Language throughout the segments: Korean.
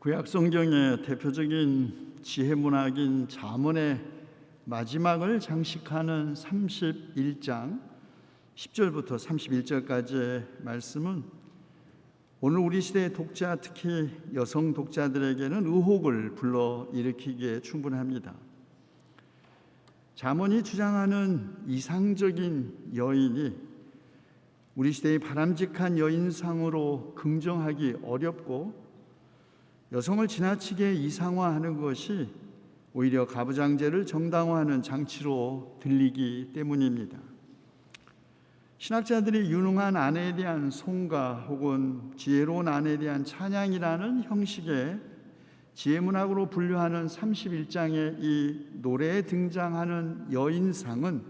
구약 성경의 대표적인 지혜 문학인 잠언의 마지막을 장식하는 31장 10절부터 31절까지의 말씀은 오늘 우리 시대의 독자, 특히 여성 독자들에게는 의혹을 불러일으키기에 충분합니다. 잠언이 주장하는 이상적인 여인이 우리 시대의 바람직한 여인상으로 긍정하기 어렵고, 여성을 지나치게 이상화하는 것이 오히려 가부장제를 정당화하는 장치로 들리기 때문입니다. 신학자들이 유능한 아내에 대한 송가 혹은 지혜로운 아내에 대한 찬양이라는 형식의 지혜문학으로 분류하는 31장의 이 노래에 등장하는 여인상은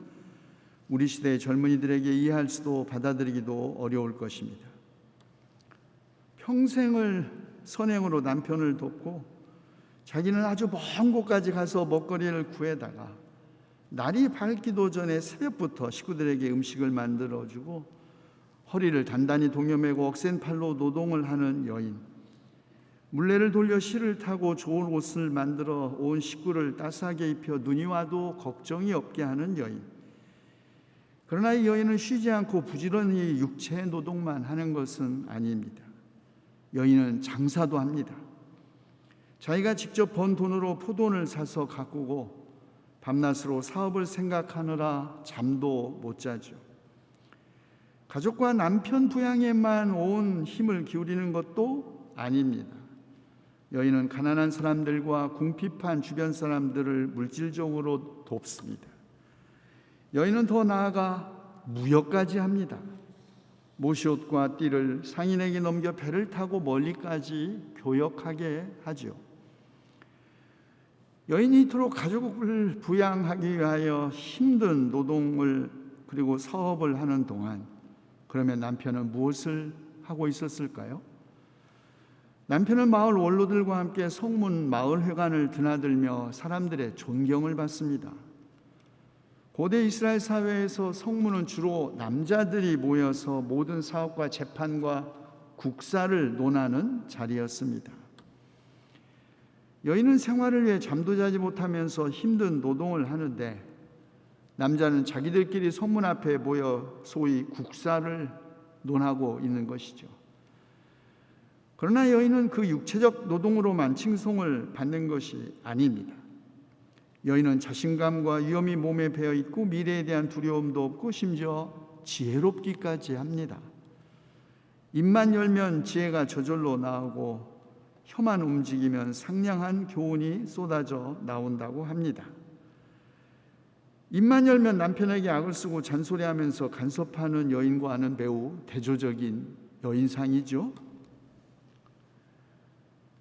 우리 시대의 젊은이들에게 이해할 수도 받아들이기도 어려울 것입니다. 평생을 선행으로 남편을 돕고 자기는 아주 먼 곳까지 가서 먹거리를 구해다가 날이 밝기도 전에 새벽부터 식구들에게 음식을 만들어주고 허리를 단단히 동여매고 억센 팔로 노동을 하는 여인, 물레를 돌려 실을 타고 좋은 옷을 만들어 온 식구를 따스하게 입혀 눈이 와도 걱정이 없게 하는 여인. 그러나 이 여인은 쉬지 않고 부지런히 육체 노동만 하는 것은 아닙니다. 여인은 장사도 합니다. 자기가 직접 번 돈으로 포돈을 사서 가꾸고 밤낮으로 사업을 생각하느라 잠도 못 자죠. 가족과 남편 부양에만 온 힘을 기울이는 것도 아닙니다. 여인은 가난한 사람들과 궁핍한 주변 사람들을 물질적으로 돕습니다. 여인은 더 나아가 무역까지 합니다. 모시옷과 띠를 상인에게 넘겨 배를 타고 멀리까지 교역하게 하죠. 여인이 이토록 가족을 부양하기 위하여 힘든 노동을 그리고 사업을 하는 동안 그러면 남편은 무엇을 하고 있었을까요? 남편은 마을 원로들과 함께 성문 마을회관을 드나들며 사람들의 존경을 받습니다. 고대 이스라엘 사회에서 성문은 주로 남자들이 모여서 모든 사업과 재판과 국사를 논하는 자리였습니다. 여인은 생활을 위해 잠도 자지 못하면서 힘든 노동을 하는데, 남자는 자기들끼리 성문 앞에 모여 소위 국사를 논하고 있는 것이죠. 그러나 여인은 그 육체적 노동으로만 칭송을 받는 것이 아닙니다. 여인은 자신감과 위험이 몸에 배어 있고 미래에 대한 두려움도 없고 심지어 지혜롭기까지 합니다. 입만 열면 지혜가 저절로 나오고 혀만 움직이면 상냥한 교훈이 쏟아져 나온다고 합니다. 입만 열면 남편에게 악을 쓰고 잔소리하면서 간섭하는 여인과는 매우 대조적인 여인상이죠.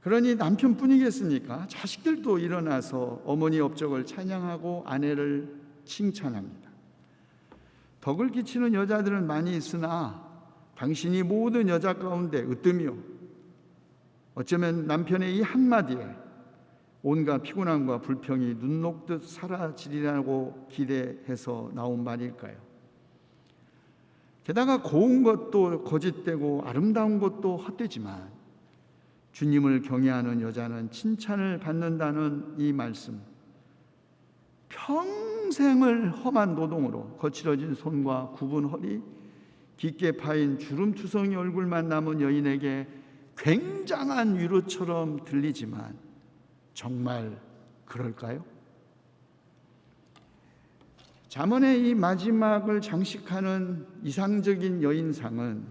그러니 남편뿐이겠습니까? 자식들도 일어나서 어머니 업적을 찬양하고 아내를 칭찬합니다. 덕을 끼치는 여자들은 많이 있으나 당신이 모든 여자 가운데 으뜸이요, 어쩌면 남편의 이 한마디에 온갖 피곤함과 불평이 눈 녹듯 사라지리라고 기대해서 나온 말일까요? 게다가 고운 것도 거짓되고 아름다운 것도 헛되지만 주님을 경외하는 여자는 칭찬을 받는다는 이 말씀, 평생을 험한 노동으로 거칠어진 손과 굽은 허리, 깊게 파인 주름투성이 얼굴만 남은 여인에게 굉장한 위로처럼 들리지만 정말 그럴까요? 잠언의 이 마지막을 장식하는 이상적인 여인상은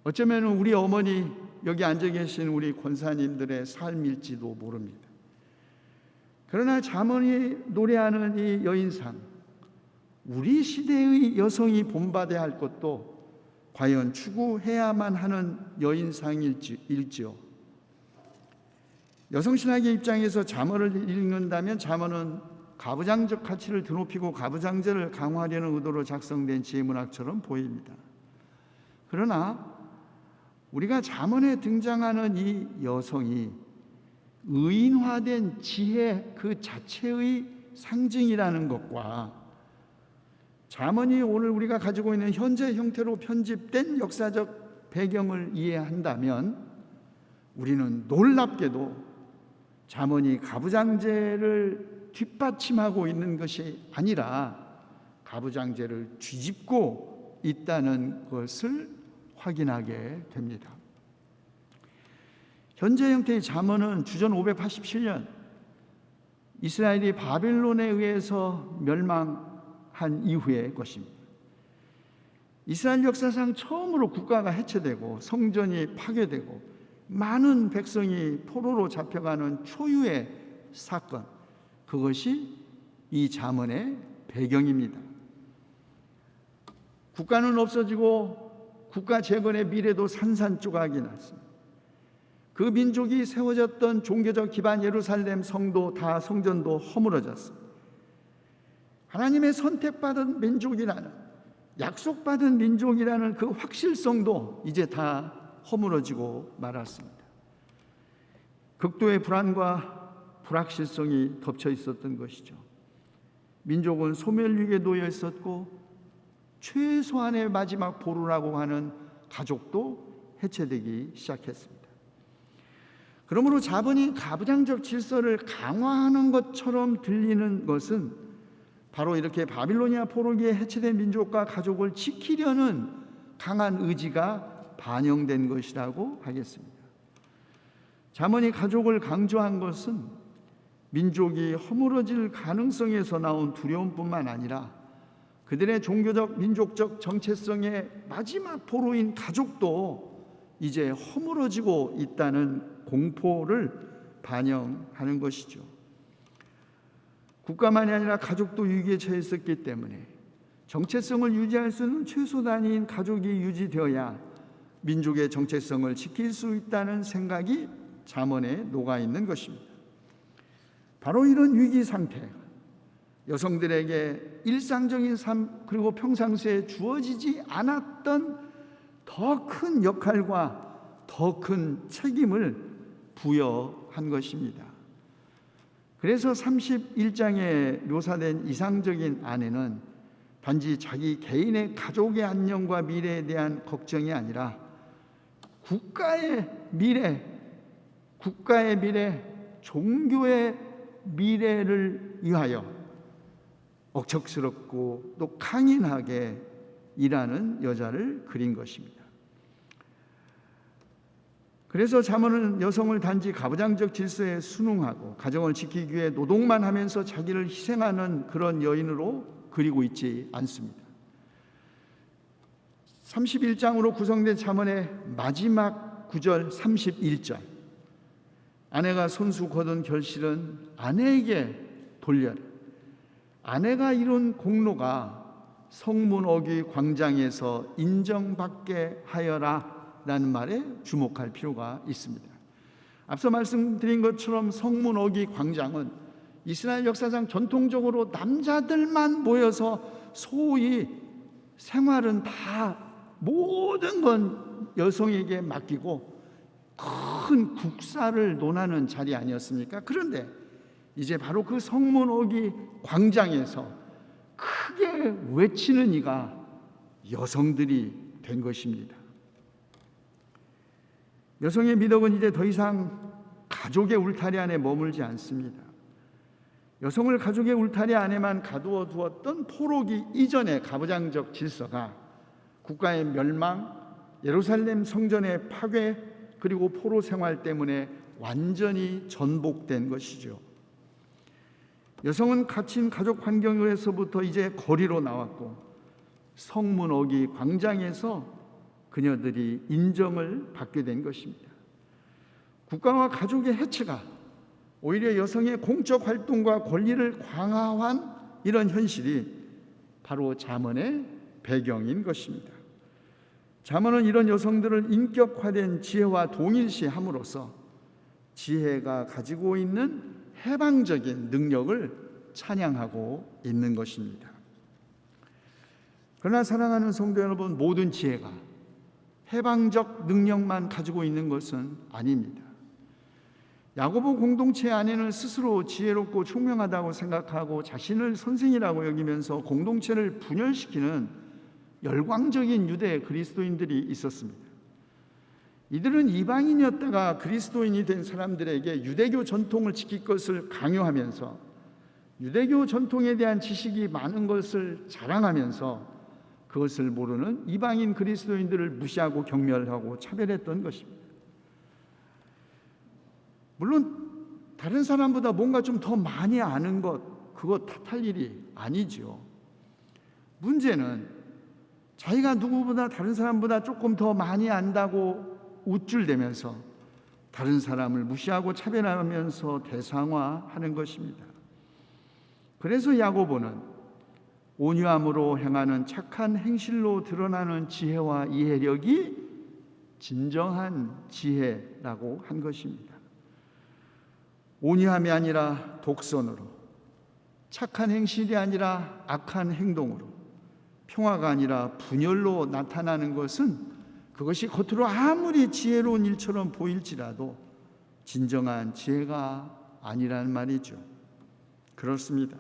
어쩌면 우리 어머니, 여기 앉아 계신 우리 권사님들의 삶일지도 모릅니다. 그러나 잠언이 노래하는 이 여인상, 우리 시대의 여성이 본받아야 할 것도 과연 추구해야만 하는 여인상일지요. 여성신학의 입장에서 잠언을 읽는다면 잠언은 가부장적 가치를 드높이고 가부장제를 강화하려는 의도로 작성된 지혜문학처럼 보입니다. 그러나 우리가 잠언에 등장하는 이 여성이 의인화된 지혜 그 자체의 상징이라는 것과 잠언이 오늘 우리가 가지고 있는 현재 형태로 편집된 역사적 배경을 이해한다면 우리는 놀랍게도 잠언이 가부장제를 뒷받침하고 있는 것이 아니라 가부장제를 뒤집고 있다는 것을 확인하게 됩니다. 현재 형태의 잠언은 주전 587년 이스라엘이 바벨론에 의해서 멸망한 이후의 것입니다. 이스라엘 역사상 처음으로 국가가 해체되고 성전이 파괴되고 많은 백성이 포로로 잡혀가는 초유의 사건, 그것이 이 잠언의 배경입니다. 국가는 없어지고 국가 재건의 미래도 산산조각이 났습니다. 그 민족이 세워졌던 종교적 기반 예루살렘 성도 다 성전도 허물어졌습니다. 하나님의 선택받은 민족이라는, 약속받은 민족이라는 그 확실성도 이제 다 허물어지고 말았습니다. 극도의 불안과 불확실성이 덮쳐 있었던 것이죠. 민족은 소멸위기에 놓여 있었고 최소한의 마지막 보루라고 하는 가족도 해체되기 시작했습니다. 그러므로 잠언이 가부장적 질서를 강화하는 것처럼 들리는 것은 바로 이렇게 바빌로니아 포로기에 해체된 민족과 가족을 지키려는 강한 의지가 반영된 것이라고 하겠습니다. 잠언이 가족을 강조한 것은 민족이 허물어질 가능성에서 나온 두려움뿐만 아니라 그들의 종교적 민족적 정체성의 마지막 보루인 가족도 이제 허물어지고 있다는 공포를 반영하는 것이죠. 국가만이 아니라 가족도 위기에 처했었기 때문에 정체성을 유지할 수 있는 최소 단위인 가족이 유지되어야 민족의 정체성을 지킬 수 있다는 생각이 잠언에 녹아 있는 것입니다. 바로 이런 위기 상태, 여성들에게 일상적인 삶 그리고 평상시에 주어지지 않았던 더 큰 역할과 더 큰 책임을 부여한 것입니다. 그래서 31장에 묘사된 이상적인 아내는 단지 자기 개인의 가족의 안녕과 미래에 대한 걱정이 아니라 국가의 미래, 종교의 미래를 위하여 억척스럽고 또 강인하게 일하는 여자를 그린 것입니다. 그래서 잠언은 여성을 단지 가부장적 질서에 순응하고 가정을 지키기 위해 노동만 하면서 자기를 희생하는 그런 여인으로 그리고 있지 않습니다. 31장으로 구성된 잠언의 마지막 구절 31절, 아내가 손수 거둔 결실은 아내에게 돌려라. 아내가 이룬 공로가 성문 어귀 광장에서 인정받게 하여라 라는 말에 주목할 필요가 있습니다. 앞서 말씀드린 것처럼 성문 어귀 광장은 이스라엘 역사상 전통적으로 남자들만 모여서 소위 생활은 다 모든 건 여성에게 맡기고 큰 국사를 논하는 자리 아니었습니까? 그런데 이제 바로 그 성문 어귀 광장에서 크게 외치는 이가 여성들이 된 것입니다. 여성의 미덕은 이제 더 이상 가족의 울타리 안에 머물지 않습니다. 여성을 가족의 울타리 안에만 가두어 두었던 포로기 이전의 가부장적 질서가 국가의 멸망, 예루살렘 성전의 파괴, 그리고 포로 생활 때문에 완전히 전복된 것이죠. 여성은 갇힌 가족 환경에서부터 이제 거리로 나왔고 성문 어귀 광장에서 그녀들이 인정을 받게 된 것입니다. 국가와 가족의 해체가 오히려 여성의 공적 활동과 권리를 강화한 이런 현실이 바로 잠언의 배경인 것입니다. 잠언은 이런 여성들을 인격화된 지혜와 동일시함으로써 지혜가 가지고 있는 해방적인 능력을 찬양하고 있는 것입니다. 그러나 사랑하는 성도 여러분, 모든 지혜가 해방적 능력만 가지고 있는 것은 아닙니다. 야고보 공동체 안에는 스스로 지혜롭고 총명하다고 생각하고 자신을 선생이라고 여기면서 공동체를 분열시키는 열광적인 유대 그리스도인들이 있었습니다. 이들은 이방인이었다가 그리스도인이 된 사람들에게 유대교 전통을 지킬 것을 강요하면서 유대교 전통에 대한 지식이 많은 것을 자랑하면서 그것을 모르는 이방인 그리스도인들을 무시하고 경멸하고 차별했던 것입니다. 물론 다른 사람보다 뭔가 좀 더 많이 아는 것, 그거 탓할 일이 아니죠. 문제는 자기가 누구보다 다른 사람보다 조금 더 많이 안다고 우쭐대면서 다른 사람을 무시하고 차별하면서 대상화하는 것입니다. 그래서 야고보는 온유함으로 행하는 착한 행실로 드러나는 지혜와 이해력이 진정한 지혜라고 한 것입니다. 온유함이 아니라 독선으로, 착한 행실이 아니라 악한 행동으로, 평화가 아니라 분열로 나타나는 것은 그것이 겉으로 아무리 지혜로운 일처럼 보일지라도 진정한 지혜가 아니라는 말이죠. 그렇습니다.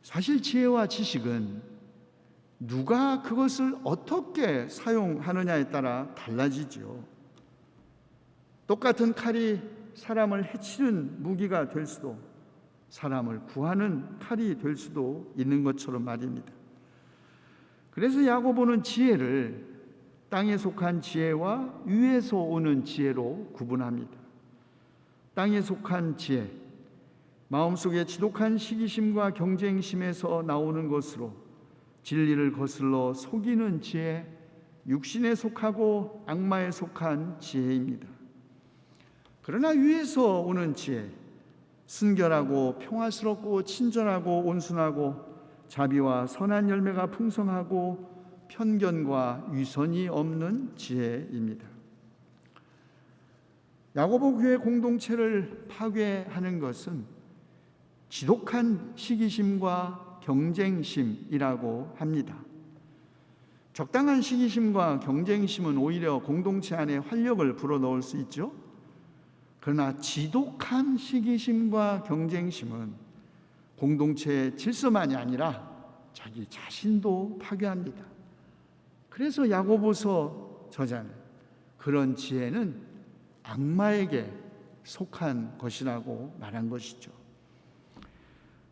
사실 지혜와 지식은 누가 그것을 어떻게 사용하느냐에 따라 달라지죠. 똑같은 칼이 사람을 해치는 무기가 될 수도, 사람을 구하는 칼이 될 수도 있는 것처럼 말입니다. 그래서 야고보는 지혜를 땅에 속한 지혜와 위에서 오는 지혜로 구분합니다. 땅에 속한 지혜, 마음속에 지독한 시기심과 경쟁심에서 나오는 것으로 진리를 거슬러 속이는 지혜, 육신에 속하고 악마에 속한 지혜입니다. 그러나 위에서 오는 지혜, 순결하고 평화스럽고 친절하고 온순하고 자비와 선한 열매가 풍성하고 편견과 위선이 없는 지혜입니다. 야고보 교회 공동체를 파괴하는 것은 지독한 시기심과 경쟁심이라고 합니다. 적당한 시기심과 경쟁심은 오히려 공동체 안에 활력을 불어넣을 수 있죠. 그러나 지독한 시기심과 경쟁심은 공동체의 질서만이 아니라 자기 자신도 파괴합니다. 그래서 야고보서 저자는 그런 지혜는 악마에게 속한 것이라고 말한 것이죠.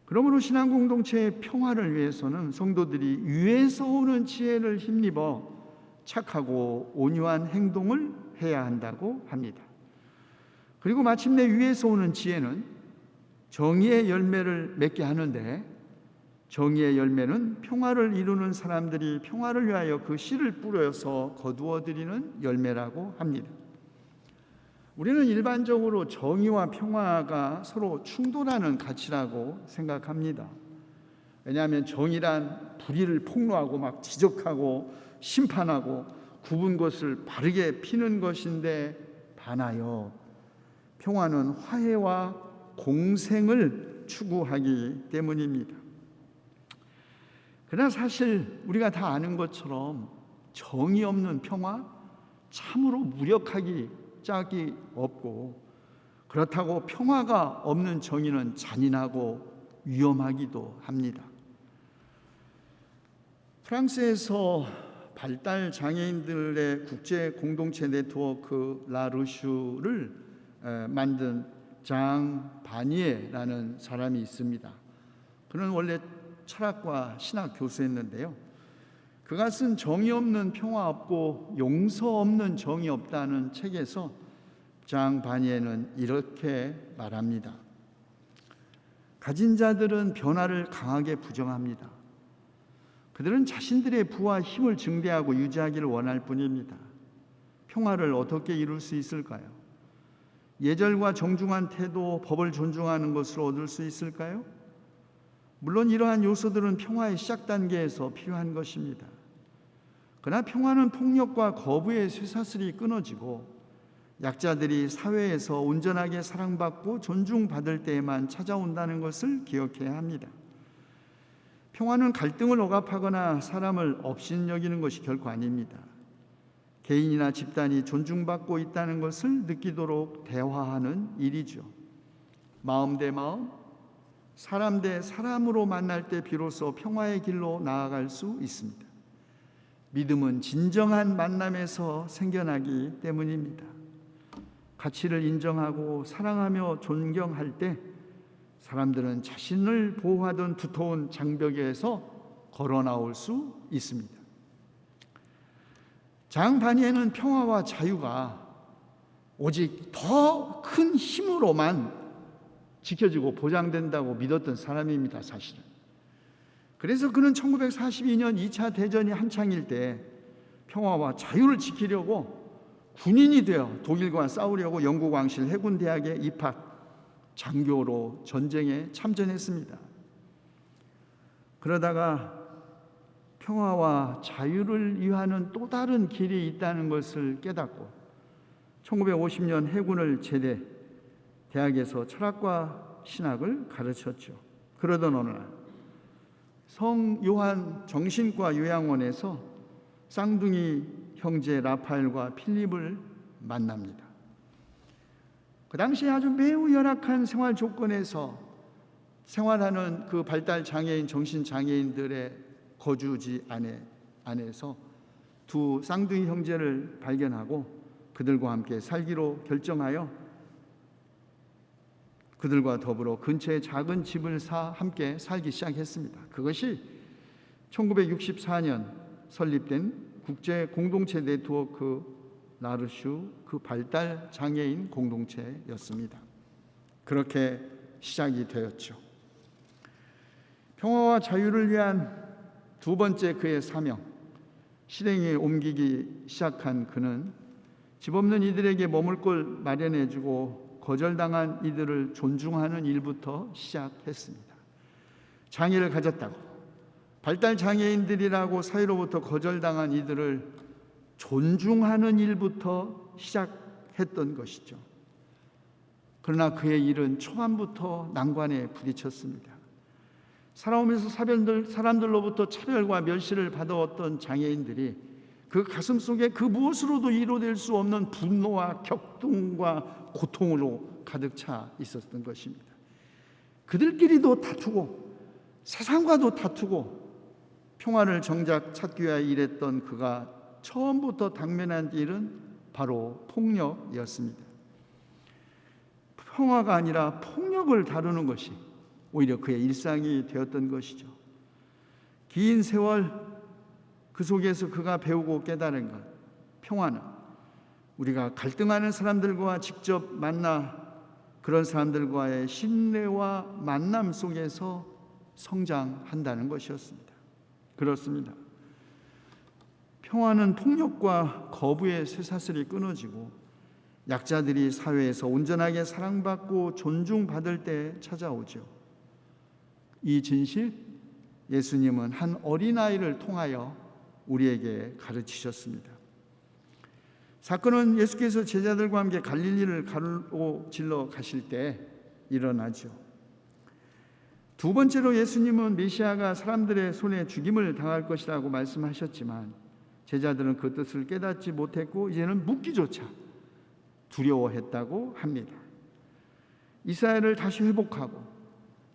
그러므로 신앙 공동체의 평화를 위해서는 성도들이 위에서 오는 지혜를 힘입어 착하고 온유한 행동을 해야 한다고 합니다. 그리고 마침내 위에서 오는 지혜는 정의의 열매를 맺게 하는데, 정의의 열매는 평화를 이루는 사람들이 평화를 위하여 그 씨를 뿌려서 거두어들이는 열매라고 합니다. 우리는 일반적으로 정의와 평화가 서로 충돌하는 가치라고 생각합니다. 왜냐하면 정의란 불의를 폭로하고 막 지적하고 심판하고 굽은 것을 바르게 피는 것인데 반하여 평화는 화해와 공생을 추구하기 때문입니다. 그러나 사실 우리가 다 아는 것처럼 정의 없는 평화, 참으로 무력하기 짝이 없고, 그렇다고 평화가 없는 정의는 잔인하고 위험하기도 합니다. 프랑스에서 발달 장애인들의 국제 공동체 네트워크 라루슈를 만든 장 바니에라는 사람이 있습니다. 그는 원래 철학과 신학 교수였는데요. 그가 쓴 정의 없는 평화 없고 용서 없는 정의 없다는 책에서 장 바니에는 이렇게 말합니다. 가진 자들은 변화를 강하게 부정합니다. 그들은 자신들의 부와 힘을 증대하고 유지하기를 원할 뿐입니다. 평화를 어떻게 이룰 수 있을까요? 예절과 정중한 태도, 법을 존중하는 것으로 얻을 수 있을까요? 물론 이러한 요소들은 평화의 시작 단계에서 필요한 것입니다. 그러나 평화는 폭력과 거부의 쇠사슬이 끊어지고 약자들이 사회에서 온전하게 사랑받고 존중받을 때에만 찾아온다는 것을 기억해야 합니다. 평화는 갈등을 억압하거나 사람을 업신여기는 것이 결코 아닙니다. 개인이나 집단이 존중받고 있다는 것을 느끼도록 대화하는 일이죠. 마음 대 마음, 사람 대 사람으로 만날 때 비로소 평화의 길로 나아갈 수 있습니다. 믿음은 진정한 만남에서 생겨나기 때문입니다. 가치를 인정하고 사랑하며 존경할 때 사람들은 자신을 보호하던 두터운 장벽에서 걸어 나올 수 있습니다. 장반야는 평화와 자유가 오직 더 큰 힘으로만 지켜지고 보장된다고 믿었던 사람입니다, 사실은. 그래서 그는 1942년 2차 대전이 한창일 때 평화와 자유를 지키려고 군인이 되어 독일과 싸우려고 영국 왕실 해군대학에 입학, 장교로 전쟁에 참전했습니다. 그러다가 평화와 자유를 위하는 또 다른 길이 있다는 것을 깨닫고 1950년 해군을 제대, 대학에서 철학과 신학을 가르쳤죠. 그러던 어느 날 성 요한 정신과 요양원에서 쌍둥이 형제 라파엘과 필립을 만납니다. 그 당시에 아주 매우 열악한 생활 조건에서 생활하는 그 발달 장애인, 정신 장애인들의 거주지 안에서 두 쌍둥이 형제를 발견하고 그들과 함께 살기로 결정하여 그들과 더불어 근처에 작은 집을 사 함께 살기 시작했습니다. 그것이 1964년 설립된 국제 공동체 네트워크 나르슈 그 발달 장애인 공동체였습니다. 그렇게 시작이 되었죠. 평화와 자유를 위한 두 번째 그의 사명, 실행에 옮기기 시작한 그는 집 없는 이들에게 머물 곳을 마련해주고 거절당한 이들을 존중하는 일부터 시작했습니다. 장애를 가졌다고 발달 장애인들이라고 사회로부터 거절당한 이들을 존중하는 일부터 시작했던 것이죠. 그러나 그의 일은 초반부터 난관에 부딪혔습니다. 살아오면서 사람들로부터 차별과 멸시를 받아왔던 장애인들이 그 가슴 속에 그 무엇으로도 이루어낼 수 없는 분노와 격동과 고통으로 가득 차 있었던 것입니다. 그들끼리도 다투고 세상과도 다투고 평화를 정작 찾기 위하여 일했던 그가 처음부터 당면한 일은 바로 폭력이었습니다. 평화가 아니라 폭력을 다루는 것이 오히려 그의 일상이 되었던 것이죠. 긴 세월 그 속에서 그가 배우고 깨달은 것, 평화는 우리가 갈등하는 사람들과 직접 만나 그런 사람들과의 신뢰와 만남 속에서 성장한다는 것이었습니다. 그렇습니다. 평화는 폭력과 거부의 쇠사슬이 끊어지고 약자들이 사회에서 온전하게 사랑받고 존중받을 때 찾아오죠. 이 진실 예수님은 한 어린아이를 통하여 우리에게 가르치셨습니다. 사건은 예수께서 제자들과 함께 갈릴리를 가로질러 가실 때 일어나죠. 두 번째로 예수님은 메시아가 사람들의 손에 죽임을 당할 것이라고 말씀하셨지만 제자들은 그 뜻을 깨닫지 못했고 이제는 묻기조차 두려워했다고 합니다. 이스라엘을 다시 회복하고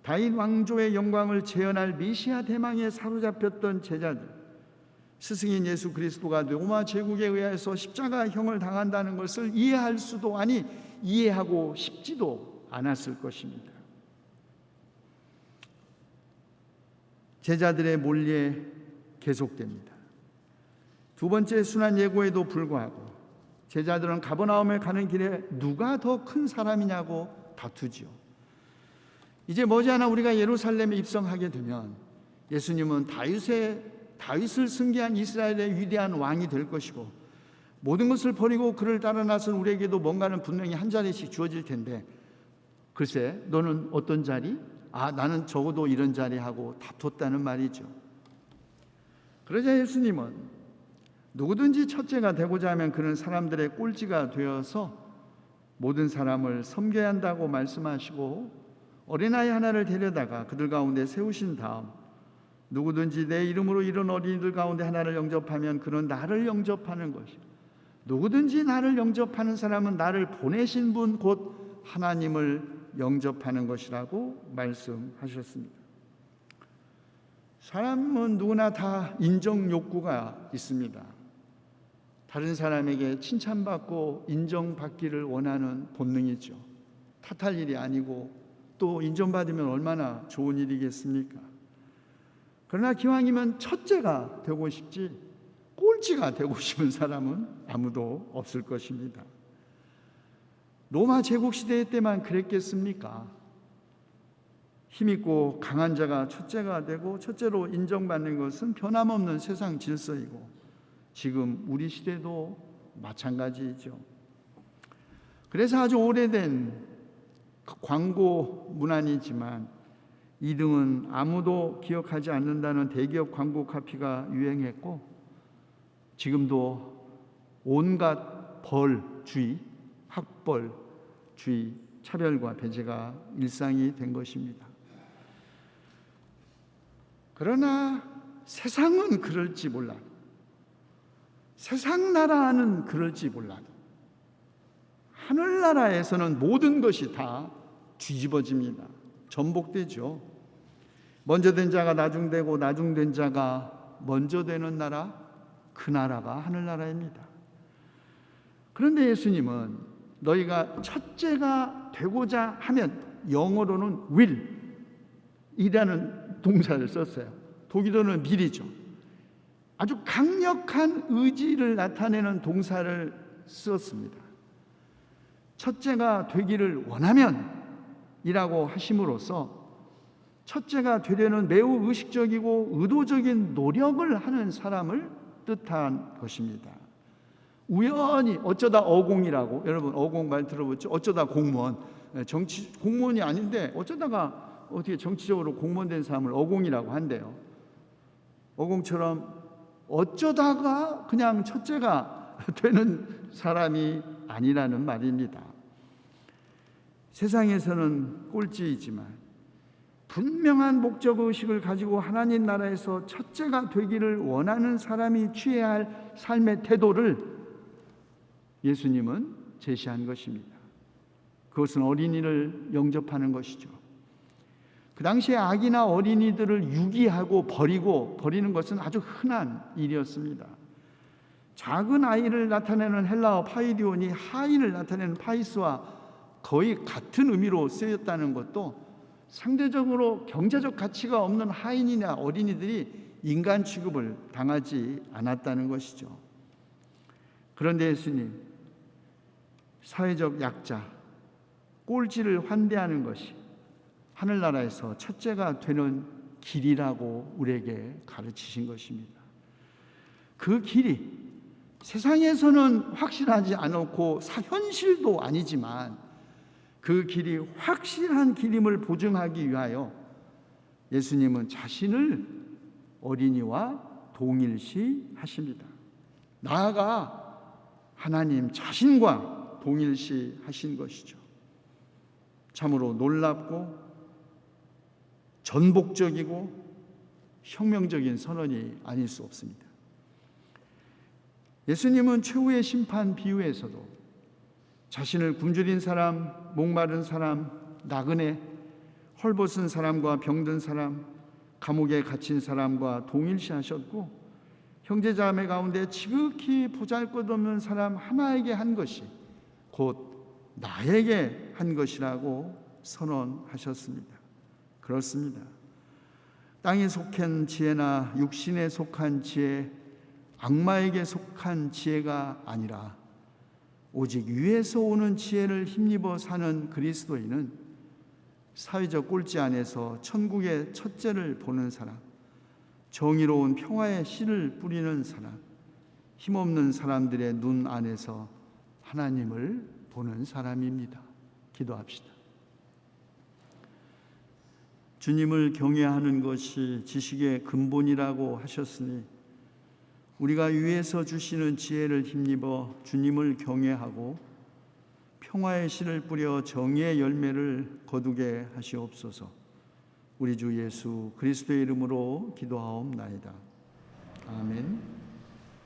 다윗 왕조의 영광을 재현할 메시아 대망에 사로잡혔던 제자들, 스승인 예수 그리스도가 로마 제국에 의해서 십자가형을 당한다는 것을 이해할 수도 아니 이해하고 싶지도 않았을 것입니다. 제자들의 몰리에 계속됩니다. 두 번째 순환 예고에도 불구하고 제자들은 가버나움에 가는 길에 누가 더 큰 사람이냐고 다투지요. 이제 머지않아 우리가 예루살렘에 입성하게 되면 예수님은 다윗을 승계한 이스라엘의 위대한 왕이 될 것이고 모든 것을 버리고 그를 따라 나선 우리에게도 뭔가는 분명히 한 자리씩 주어질 텐데 글쎄 너는 어떤 자리? 나는 적어도 이런 자리 하고 다퉜다는 말이죠. 그러자 예수님은 누구든지 첫째가 되고자 하면 그는 사람들의 꼴찌가 되어서 모든 사람을 섬겨야 한다고 말씀하시고 어린아이 하나를 데려다가 그들 가운데 세우신 다음 누구든지 내 이름으로 이런 어린이들 가운데 하나를 영접하면 그는 나를 영접하는 것이요 누구든지 나를 영접하는 사람은 나를 보내신 분 곧 하나님을 영접하는 것이라고 말씀하셨습니다. 사람은 누구나 다 인정 욕구가 있습니다. 다른 사람에게 칭찬받고 인정받기를 원하는 본능이죠. 탓할 일이 아니고 또 인정받으면 얼마나 좋은 일이겠습니까? 그러나 기왕이면 첫째가 되고 싶지 꼴찌가 되고 싶은 사람은 아무도 없을 것입니다. 로마 제국 시대 때만 그랬겠습니까? 힘있고 강한 자가 첫째가 되고 첫째로 인정받는 것은 변함없는 세상 질서이고 지금 우리 시대도 마찬가지이죠. 그래서 아주 오래된 광고 문안이지만 2등은 아무도 기억하지 않는다는 대기업 광고 카피가 유행했고 지금도 온갖 벌주의, 학벌주의, 차별과 배제가 일상이 된 것입니다. 그러나 세상은 그럴지 몰라도, 세상 나라는 그럴지 몰라도 하늘나라에서는 모든 것이 다 뒤집어집니다. 전복되죠. 먼저 된 자가 나중되고 나중된 자가 먼저 되는 나라, 그 나라가 하늘나라입니다. 그런데 예수님은 너희가 첫째가 되고자 하면, 영어로는 will 이라는 동사를 썼어요. 독일어는 밀이죠. 아주 강력한 의지를 나타내는 동사를 썼습니다. 첫째가 되기를 원하면 이라고 하심으로써 첫째가 되려는 매우 의식적이고 의도적인 노력을 하는 사람을 뜻한 것입니다. 우연히 어쩌다 어공이라고, 여러분 어공 말 들어보죠? 어쩌다 공무원, 공무원이 아닌데 어쩌다가 어떻게 정치적으로 공무원 된 사람을 어공이라고 한대요. 어공처럼 어쩌다가 그냥 첫째가 되는 사람이 아니라는 말입니다. 세상에서는 꼴찌이지만 분명한 목적의식을 가지고 하나님 나라에서 첫째가 되기를 원하는 사람이 취해야 할 삶의 태도를 예수님은 제시한 것입니다. 그것은 어린이를 영접하는 것이죠. 그 당시에 아기나 어린이들을 유기하고 버리는 것은 아주 흔한 일이었습니다. 작은 아이를 나타내는 헬라어 파이디온이 하인을 나타내는 파이스와 거의 같은 의미로 쓰였다는 것도 상대적으로 경제적 가치가 없는 하인이나 어린이들이 인간 취급을 당하지 않았다는 것이죠. 그런데 예수님, 사회적 약자, 꼴찌를 환대하는 것이 하늘나라에서 첫째가 되는 길이라고 우리에게 가르치신 것입니다. 그 길이 세상에서는 확실하지 않고 현실도 아니지만 그 길이 확실한 길임을 보증하기 위하여 예수님은 자신을 어린이와 동일시 하십니다. 나아가 하나님 자신과 동일시 하신 것이죠. 참으로 놀랍고 전복적이고 혁명적인 선언이 아닐 수 없습니다. 예수님은 최후의 심판 비유에서도 자신을 굶주린 사람, 목마른 사람, 나그네, 헐벗은 사람과 병든 사람, 감옥에 갇힌 사람과 동일시하셨고 형제자매 가운데 지극히 보잘것없는 사람 하나에게 한 것이 곧 나에게 한 것이라고 선언하셨습니다. 그렇습니다. 땅에 속한 지혜나 육신에 속한 지혜, 악마에게 속한 지혜가 아니라 오직 위에서 오는 지혜를 힘입어 사는 그리스도인은 사회적 꼴찌 안에서 천국의 첫째를 보는 사람, 정의로운 평화의 씨를 뿌리는 사람, 힘없는 사람들의 눈 안에서 하나님을 보는 사람입니다. 기도합시다. 주님을 경외하는 것이 지식의 근본이라고 하셨으니 우리가 위에서 주시는 지혜를 힘입어 주님을 경외하고 평화의 씨를 뿌려 정의의 열매를 거두게 하시옵소서. 우리 주 예수 그리스도의 이름으로 기도하옵나이다. 아멘.